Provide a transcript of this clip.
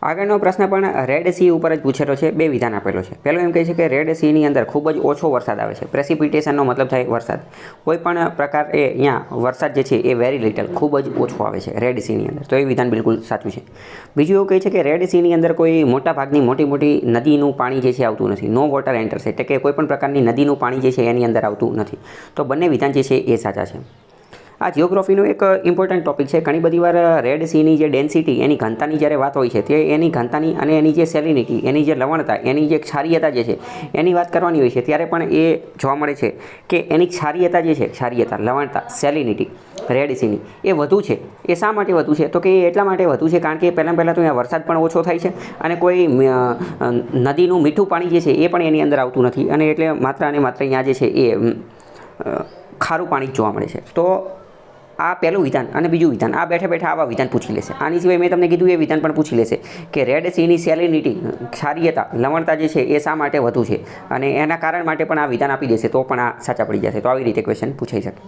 આગળનો પ્રશ્ન પણ રેડ સી ઉપર જ પૂછેલો છે, બે વિધાન આપેલો છે. પહેલું એમ કહે છે કે રેડ સીની અંદર ખૂબ જ ઓછો વરસાદ આવે છે. પ્રેસિપિટેશનનો મતલબ થાય વરસાદ. કોઈ પણ પ્રકારે અહીંયા વરસાદ જે છે એ વેરી લિટલ ખૂબ જ ઓછો આવે છે રેડ સીની અંદર. તો એ વિધાન બિલકુલ સાચું છે. બીજું એવું કહે છે કે રેડ સીની અંદર કોઈ મોટા ભાગની મોટી નદીનું પાણી જે છે આવતું નથી. નો વોટર એન્ટર્સ, એટલે કે કોઈ પણ પ્રકારની નદીનું પાણી જે છે એની અંદર આવતું નથી. તો બંને વિધાન જે છે એ સાચા છે. આ જિયોગ્રાફીનો એક ઇમ્પોર્ટન્ટ ટોપિક છે. ઘણી બધી વાર રેડ સીની જે ડેન્સિટી, એની ઘનતાની જ્યારે વાત હોય છે, તે એની ઘનતાની અને એની જે સેલિનિટી, એની જે લવણતા, એની જે ક્ષારીયતા જે છે એની વાત કરવાની હોય છે, ત્યારે પણ એ જોવા મળે છે કે એની ક્ષારીયતા જે છે, ક્ષારીયતા, લવણતા, સેલિનિટી રેડ સીની એ વધુ છે. એ શા માટે વધુ છે? તો કે એ એટલા માટે વધુ છે કારણ કે પહેલાં તો અહીંયા વરસાદ પણ ઓછો થાય છે અને કોઈ નદીનું મીઠું પાણી જે છે એ પણ એની અંદર આવતું નથી, અને એટલે માત્ર અને માત્ર અહીંયા જે છે એ ખારું પાણી જ જોવા મળે છે. તો આ પહેલું વિધાન અને બીજું વિધાન, આ બેઠા બેઠા આવા વિધાન પૂછી લેશે. આની સિવાય મેં તમને કીધું એ વિધાન પણ પૂછી લેશે કે રેડ સીની સેલિનિટી, ક્ષારીયતા, લવણતા જે છે એ શા માટે વધુ છે, અને એના કારણ માટે પણ આ વિધાન આપી દેશે, તો પણ આ સાચા પડી જશે. તો આવી રીતે ક્વેશ્ચન પૂછાઈ શકે.